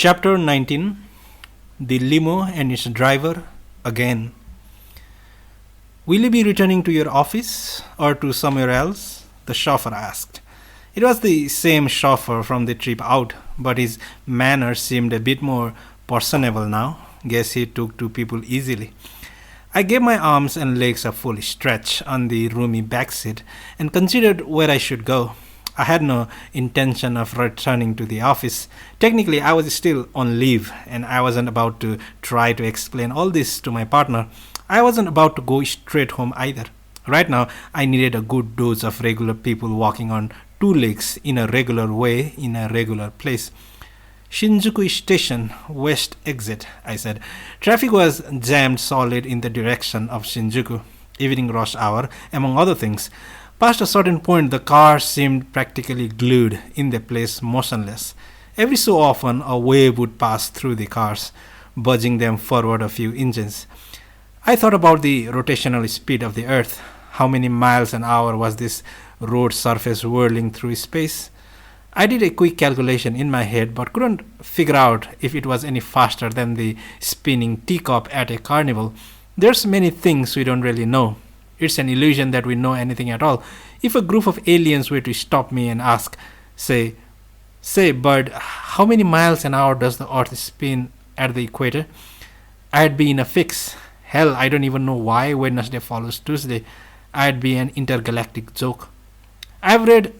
Chapter 19. The Limo and its Driver Again. Will you be returning to your office or to somewhere else? The chauffeur asked. It was the same chauffeur from the trip out, but his manner seemed a bit more personable now. Guess he took to people easily. I gave my arms and legs a full stretch on the roomy back seat and considered where I should go. I had no intention of returning to the office. Technically, I was still on leave, and I wasn't about to try to explain all this to my partner. I wasn't about to go straight home either. Right now, I needed a good dose of regular people walking on two legs in a regular way in a regular place. Shinjuku Station, west exit, I said. Traffic was jammed solid in the direction of Shinjuku. Evening rush hour, among other things. Past a certain point, the car seemed practically glued in the place, motionless. Every so often, a wave would pass through the cars, budging them forward a few inches. I thought about the rotational speed of the Earth. How many miles an hour was this road surface whirling through space? I did a quick calculation in my head, but couldn't figure out if it was any faster than the spinning teacup at a carnival. There's many things we don't really know. It's an illusion that we know anything at all. If a group of aliens were to stop me and ask, say, Bird, how many miles an hour does the Earth spin at the equator? I'd be in a fix. Hell, I don't even know why Wednesday follows Tuesday. I'd be an intergalactic joke. I've read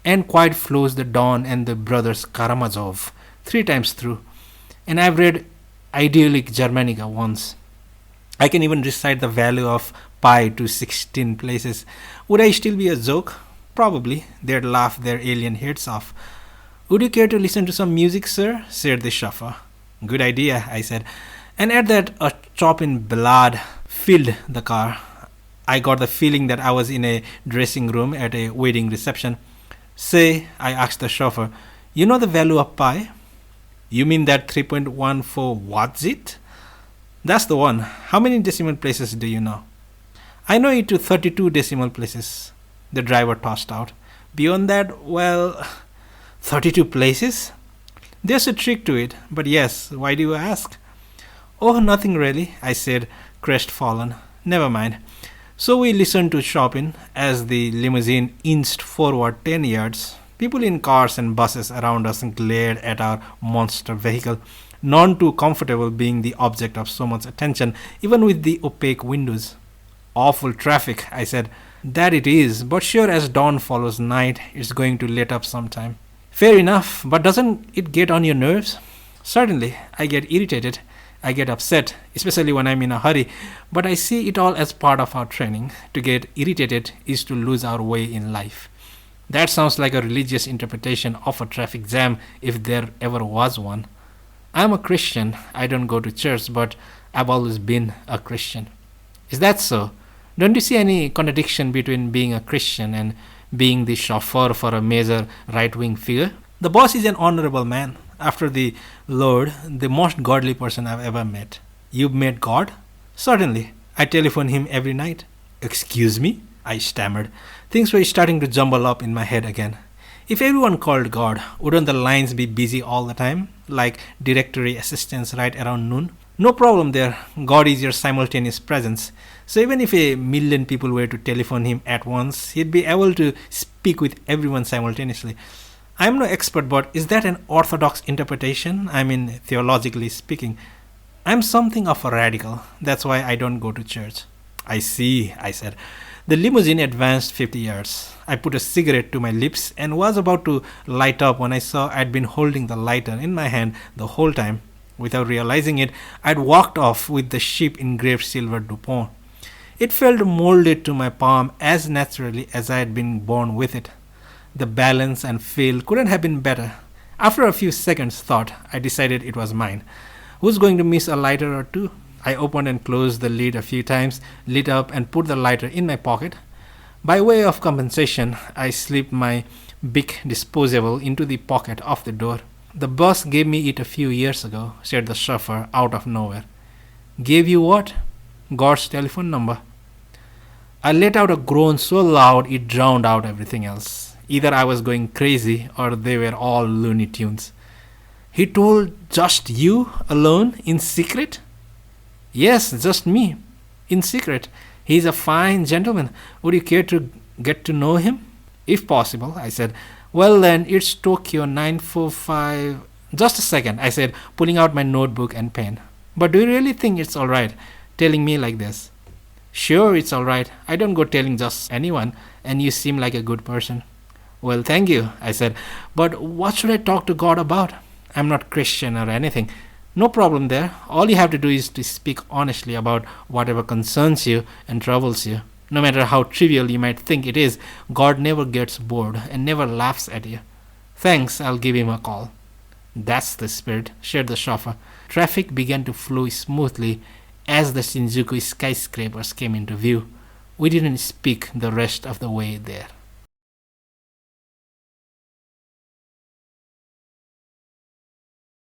And Quiet Flows the Dawn and the Brothers Karamazov 3 times through, and I've read Idyllic Germanica once. I can even recite the value of pi to 16 places. Would I still be a joke? Probably. They'd laugh their alien heads off. Would you care to listen to some music, sir? Said the chauffeur. Good idea, I said. And at that, a Chopin ballad filled the car. I got the feeling that I was in a dressing room at a wedding reception. Say, I asked the chauffeur, you know the value of pi? You mean that 3.14 what's it? That's the one. How many decimal places do you know? I know it to 32 decimal places, the driver tossed out. Beyond that, well, 32 places? There's a trick to it, but yes, why do you ask? Oh, nothing really, I said, crestfallen. Never mind. So we listened to Chopin as the limousine inched forward 10 yards. People in cars and buses around us glared at our monster vehicle, none too comfortable being the object of so much attention, even with the opaque windows. Awful traffic, I said. That it is, but sure as dawn follows night, it's going to let up sometime. Fair enough, but doesn't it get on your nerves? Certainly, I get irritated. I get upset, especially when I'm in a hurry, but I see it all as part of our training. To get irritated is to lose our way in life. That sounds like a religious interpretation of a traffic jam, if there ever was one. I'm a Christian. I don't go to church, but I've always been a Christian. Is that so? Don't you see any contradiction between being a Christian and being the chauffeur for a major right-wing figure? The boss is an honorable man. After the Lord, the most godly person I've ever met. You've met God? Certainly. I telephone him every night. Excuse me? I stammered. Things were starting to jumble up in my head again. If everyone called God, wouldn't the lines be busy all the time? Like directory assistants right around noon? No problem there. God is your simultaneous presence. So even if a million people were to telephone him at once, he'd be able to speak with everyone simultaneously. I'm no expert, but is that an orthodox interpretation? I mean, theologically speaking. I'm something of a radical. That's why I don't go to church. I see, I said. The limousine advanced 50 yards. I put a cigarette to my lips and was about to light up when I saw I'd been holding the lighter in my hand the whole time. Without realizing it, I'd walked off with the ship engraved silver DuPont. It felt molded to my palm as naturally as I had been born with it. The balance and feel couldn't have been better. After a few seconds' thought, I decided it was mine. Who's going to miss a lighter or two? I opened and closed the lid a few times, lit up and put the lighter in my pocket. By way of compensation, I slipped my big disposable into the pocket of the door. The boss gave me it a few years ago, said the chauffeur out of nowhere. Gave you what? God's telephone number. I let out a groan so loud it drowned out everything else. Either I was going crazy or they were all Looney Tunes. He told just you alone in secret? Yes, just me. In secret. He's a fine gentleman. Would you care to get to know him? If possible, I said. Well then, it's Tokyo 945. Just a second, I said, pulling out my notebook and pen. But do you really think it's alright telling me like this? Sure, it's alright. I don't go telling just anyone, and you seem like a good person. Well, thank you, I said. But what should I talk to God about? I'm not Christian or anything. No problem there. All you have to do is to speak honestly about whatever concerns you and troubles you. No matter how trivial you might think it is, God never gets bored and never laughs at you. Thanks, I'll give him a call. That's the spirit, shared the chauffeur. Traffic began to flow smoothly as the Shinjuku skyscrapers came into view. We didn't speak the rest of the way there.